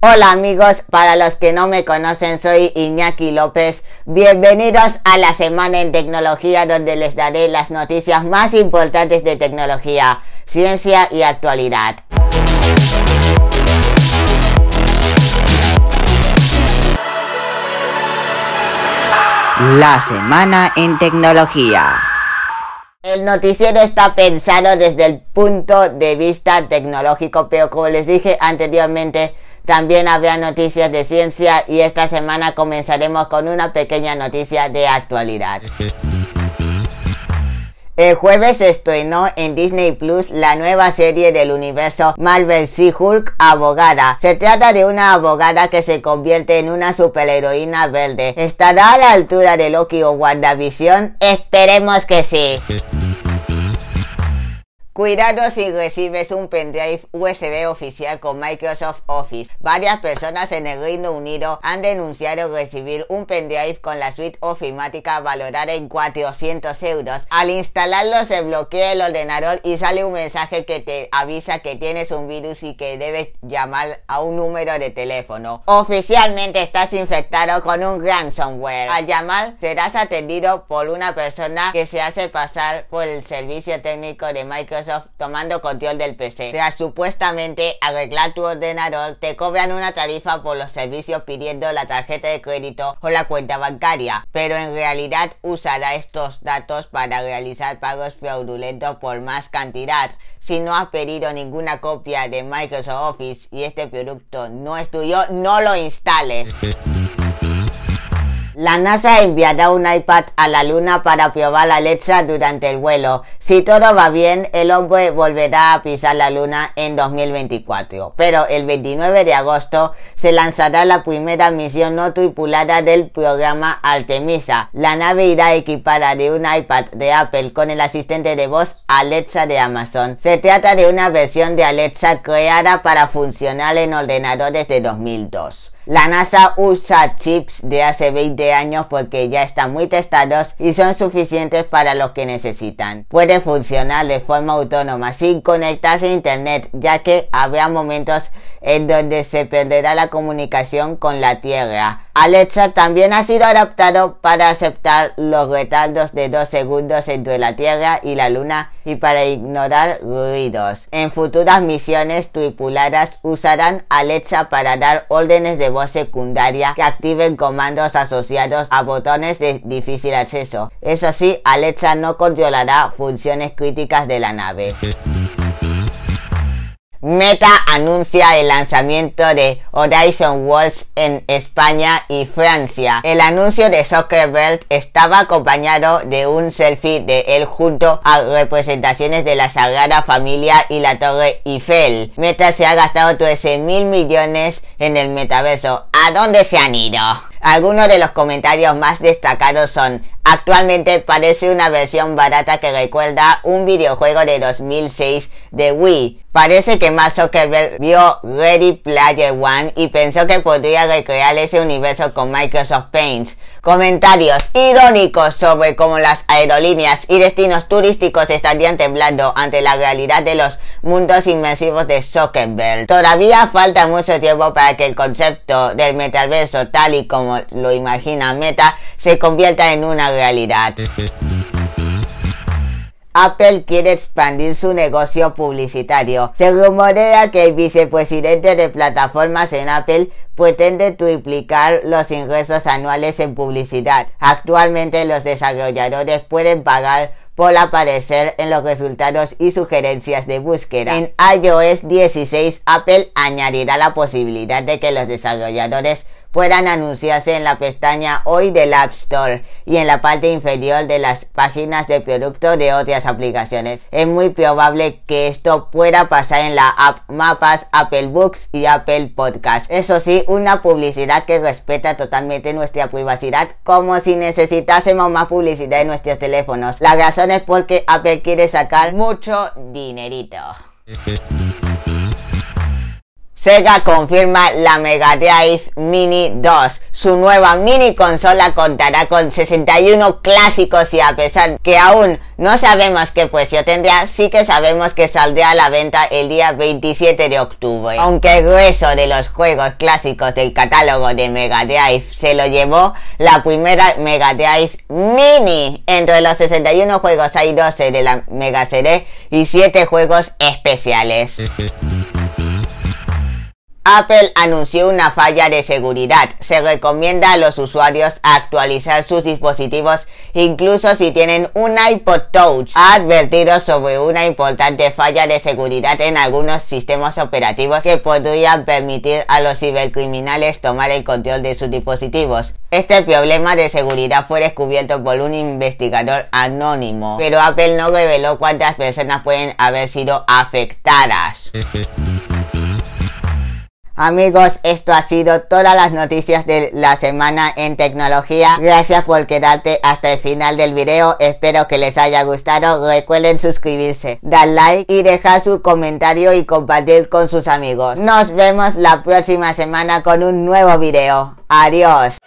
Hola amigos, para los que no me conocen soy Iñaki López. Bienvenidos a la semana en tecnología, donde les daré las noticias más importantes de tecnología, ciencia y actualidad. La semana en tecnología. El noticiero está pensado desde el punto de vista tecnológico, pero como les dije anteriormente, también habrá noticias de ciencia y esta semana comenzaremos con una pequeña noticia de actualidad. El jueves se estrenó en Disney Plus la nueva serie del universo Marvel She-Hulk, Abogada. Se trata de una abogada que se convierte en una superheroína verde. ¿Estará a la altura de Loki o WandaVision? Esperemos que sí. Cuidado si recibes un pendrive USB oficial con Microsoft Office. Varias personas en el Reino Unido han denunciado recibir un pendrive con la suite ofimática valorada en 400 euros. Al instalarlo se bloquea el ordenador y sale un mensaje que te avisa que tienes un virus y que debes llamar a un número de teléfono. Oficialmente estás infectado con un ransomware. Al llamar serás atendido por una persona que se hace pasar por el servicio técnico de Microsoft tomando control del PC. Tras supuestamente arreglar tu ordenador, te cobran una tarifa por los servicios pidiendo la tarjeta de crédito o la cuenta bancaria, pero en realidad usará estos datos para realizar pagos fraudulentos por más cantidad. Si no has pedido ninguna copia de Microsoft Office y este producto no es tuyo, no lo instales. La NASA enviará un iPad a la Luna para probar Alexa durante el vuelo. Si todo va bien, el hombre volverá a pisar la Luna en 2024. Pero el 29 de agosto se lanzará la primera misión no tripulada del programa Artemisa. La nave irá equipada de un iPad de Apple con el asistente de voz Alexa de Amazon. Se trata de una versión de Alexa creada para funcionar en ordenadores de 2002. La NASA usa chips de hace 20 años porque ya están muy testados y son suficientes para lo que necesitan. Puede funcionar de forma autónoma sin conectarse a internet, ya que habrá momentos en donde se perderá la comunicación con la Tierra. Alexa también ha sido adaptado para aceptar los retardos de 2 segundos entre la Tierra y la Luna y para ignorar ruidos. En futuras misiones tripuladas usarán Alexa para dar órdenes de voz secundaria que activen comandos asociados a botones de difícil acceso. Eso sí, Alexa no controlará funciones críticas de la nave. Meta anuncia el lanzamiento de Horizon Worlds en España y Francia. El anuncio de Zuckerberg estaba acompañado de un selfie de él junto a representaciones de la Sagrada Familia y la Torre Eiffel. Meta se ha gastado 13.000 millones en el metaverso. ¿A dónde se han ido? Algunos de los comentarios más destacados son: actualmente parece una versión barata que recuerda un videojuego de 2006 de Wii. Parece que Mark Zuckerberg vio Ready Player One y pensó que podría recrear ese universo con Microsoft Paint. Comentarios irónicos sobre cómo las aerolíneas y destinos turísticos estarían temblando ante la realidad de los mundos inmersivos de Zuckerberg. Todavía falta mucho tiempo para que el concepto del metaverso, tal y como lo imagina Meta, se convierta en una realidad. Apple quiere expandir su negocio publicitario. Se rumorea que el vicepresidente de plataformas en Apple pretende triplicar los ingresos anuales en publicidad. Actualmente los desarrolladores pueden pagar por aparecer en los resultados y sugerencias de búsqueda. En iOS 16, Apple añadirá la posibilidad de que los desarrolladores puedan anunciarse en la pestaña Hoy del App Store y en la parte inferior de las páginas de producto de otras aplicaciones. Es muy probable que esto pueda pasar en la app Mapas, Apple Books y Apple Podcast. Eso sí, una publicidad que respeta totalmente nuestra privacidad, como si necesitásemos más publicidad en nuestros teléfonos. La razón es porque Apple quiere sacar mucho dinerito. Sega confirma la Mega Drive Mini 2. Su nueva mini consola contará con 61 clásicos y a pesar que aún no sabemos qué precio tendrá, sí que sabemos que saldrá a la venta el día 27 de octubre. Aunque el grueso de los juegos clásicos del catálogo de Mega Drive se lo llevó la primera Mega Drive Mini. Entre los 61 juegos hay 12 de la Mega CD y 7 juegos especiales. Apple anunció una falla de seguridad. Se recomienda a los usuarios actualizar sus dispositivos incluso si tienen un iPod Touch. Ha advertido sobre una importante falla de seguridad en algunos sistemas operativos que podrían permitir a los cibercriminales tomar el control de sus dispositivos. Este problema de seguridad fue descubierto por un investigador anónimo, pero Apple no reveló cuántas personas pueden haber sido afectadas. Amigos, esto ha sido todas las noticias de la semana en tecnología. Gracias por quedarte hasta el final del video. Espero que les haya gustado. Recuerden suscribirse, dar like y dejar su comentario y compartir con sus amigos. Nos vemos la próxima semana con un nuevo video. Adiós.